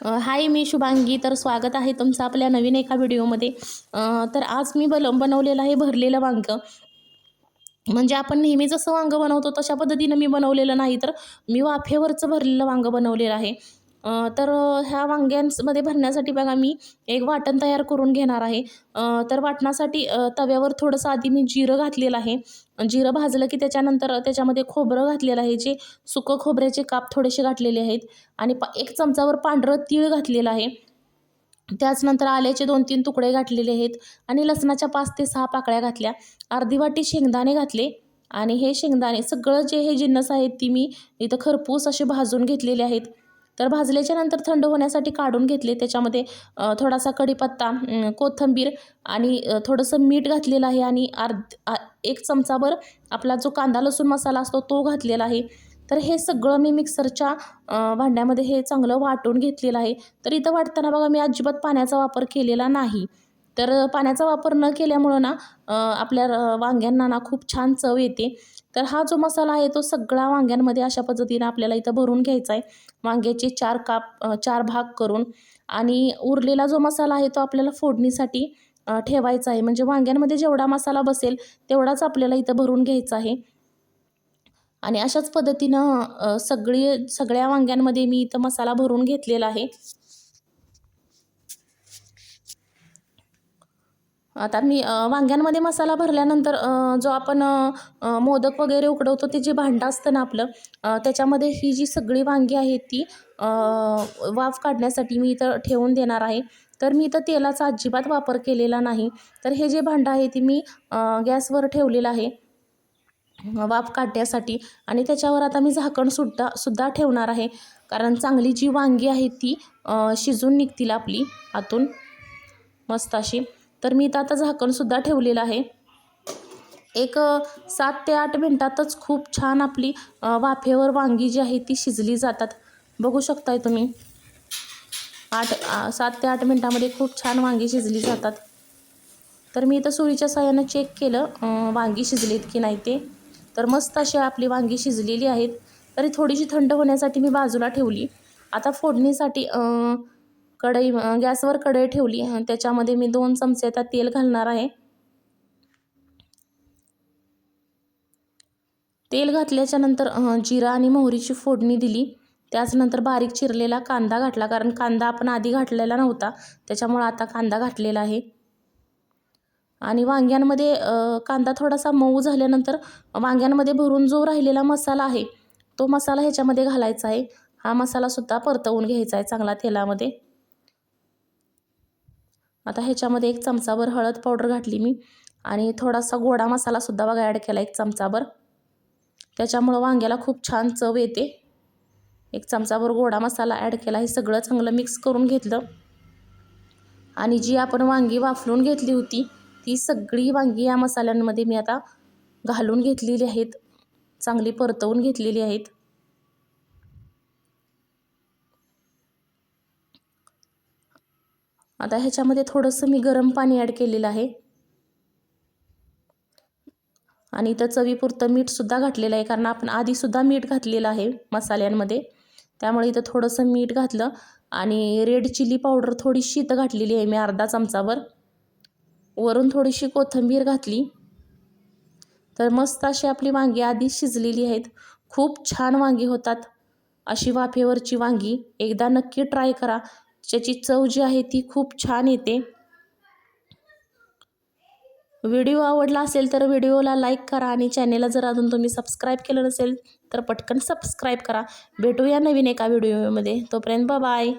हाय, मी शुभांगी. तर स्वागत आहे तुमचं आपल्या नवीन एका व्हिडिओमध्ये. तर आज मी बनवलेलं आहे भरलेलं वांगं. म्हणजे आपण नेहमी जसं वांगं बनवतो तशा पद्धतीनं मी बनवलेलं नाही, तर मी वाफेवरचं भरलेलं वांगं बनवलेलं आहे. ह्या वांग्यांमध्ये भरण्यासाठी बघा मी एक वाटण तयार करून घेणार आहे. तर वाटणासाठी तव्यावर थोडंसं आधी मी जिरं घातलेलं आहे. जिरं भाजलं की त्याच्यानंतर त्याच्यामध्ये खोबरं घातलेलं आहे, जे सुकं खोबऱ्याचे काप थोडेसे घातलेले आहेत आणि 1 चमचावर पांढरं तीळ घातलेलं आहे. त्याचनंतर आल्याचे 2-3 तुकडे घातलेले आहेत आणि लसणाच्या 5 ते 6 पाकळ्या घातल्या. अर्धी वाटी शेंगदाणे घातले आणि हे शेंगदाणे सगळं जे हे जिन्नस आहेत ती मी इथं खरपूस असे भाजून घेतलेले आहेत. तर भाजल्याच्या नंतर थंड होण्यासाठी काढून घेतले. त्याच्यामध्ये थोडासा कढीपत्ता, कोथिंबीर आणि थोडंसं मीठ घातलेलं आहे आणि 1 चमचाभर आपला जो कांदा लसूण मसाला असतो तो घातलेला आहे. तर हे सगळं मी मिक्सरच्या भांड्यामध्ये हे चांगलं वाटून घेतलेलं आहे. तर इथं वाटताना बघा मी अजिबात पाण्याचा वापर केलेला नाही. तर पाण्याचा वापर न केल्यामुळं ना आपल्या वांग्यांना ना खूप छान चव येते. तर हा जो मसाला आहे तो सगळा वांग्यांमध्ये अशा पद्धतीनं आपल्याला इथं भरून घ्यायचा आहे. वांग्याचे 4 भाग करून आणि उरलेला जो मसाला आहे तो आपल्याला फोडणीसाठी ठेवायचा आहे. म्हणजे वांग्यांमध्ये जेवढा मसाला बसेल तेवढाच आपल्याला इथं भरून घ्यायचा आहे. आणि अशाच पद्धतीनं सगळ्या वांग्यांमध्ये मी इथं मसाला भरून घेतलेला आहे. आता मी वांग्यांमध्ये मसाला भरल्यानंतर जो आपण मोदक वगैरे उकडवतो ते जे भांडं असतं ना आपलं, त्याच्यामध्ये ही जी सगळी वांगी आहेत ती वाफ काढण्यासाठी मी इथं ठेवून देणार आहे. तर मी इथं तेलाचा अजिबात वापर केलेला नाही. तर हे जे भांडं आहे ते मी गॅसवर ठेवलेलं आहे वाफ काढण्यासाठी आणि त्याच्यावर आता मी झाकण सुद्धा ठेवणार आहे. कारण चांगली जी वांगी आहेत ती शिजून निघतील आपली आतून मस्त अशी. तर मी इथं आता झाकणसुद्धा ठेवलेलं आहे. एक 7 ते 8 मिनटातच खूप छान आपली वाफेवर वांगी जी आहे ती शिजली जातात. बघू शकताय तुम्ही 7 ते 8 मिनटामध्ये खूप छान वांगी शिजली जातात. तर मी इथं सुरीच्या साहाय्यानं चेक केलं वांगी शिजलीत की नाही ते. तर मस्त अशी आपली वांगी शिजलेली आहेत. तरी थोडीशी थंड होण्यासाठी मी बाजूला ठेवली. आता फोडणीसाठी गॅसवर कढई ठेवली. त्याच्यामध्ये मी 2 चमचे आता तेल घालणार आहे. तेल घातल्याच्या नंतर जिरा आणि मोहरीची फोडणी दिली. त्याचनंतर बारीक चिरलेला कांदा घातला, कारण कांदा आपण आधी घातलेला नव्हता, त्याच्यामुळं आता कांदा घातलेला आहे. आणि वांग्यांमध्ये कांदा थोडासा मऊ झाल्यानंतर वांग्यांमध्ये भरून जो राहिलेला मसाला आहे तो मसाला ह्याच्यामध्ये घालायचा आहे. हा मसालासुद्धा परतवून घ्यायचा आहे चांगला तेलामध्ये. आता ह्याच्यामध्ये 1 चमचाभर हळद पावडर घातली मी आणि थोडासा गोडा मसालासुद्धा बघा ॲड केला 1 चमचाभर. त्याच्यामुळं वांग्याला खूप छान चव येते. 1 चमचाभर गोडा मसाला ॲड केला. हे सगळं चांगलं मिक्स करून घेतलं आणि जी आपण वांगी वाफलून घेतली होती ती सगळी वांगी या मसाल्यांमध्ये मी आता घालून घेतलेली आहेत, चांगली परतवून घेतलेली आहेत. आता ह्याच्यामध्ये थोडंसं मी गरम पाणी ॲड केलेलं आहे आणि इथं चवीपुरतं मीठसुद्धा घातलेलं आहे, कारण आपण आधीसुद्धा मीठ घातलेलं आहे मसाल्यांमध्ये. त्यामुळे इथं थोडंसं मीठ घातलं आणि रेड चिली पावडर थोडीशी इथं घातलेली आहे मी अर्धा चमचाभर. वरून थोडीशी कोथिंबीर घातली. तर मस्त अशी आपली वांगी आधीच शिजलेली आहेत. खूप छान वांगी होतात अशी वाफेवरची वांगी. एकदा नक्की ट्राय करा. त्याची चव जी आहे ती खूप छान येते. व्हिडिओ आवडला असेल तर व्हिडिओला लाईक करा आणि चॅनेलला जर अजून तुम्ही सबस्क्राईब केलं नसेल तर पटकन सबस्क्राईब करा. भेटूया नवीन एका व्हिडिओमध्ये. तोपर्यंत बाय.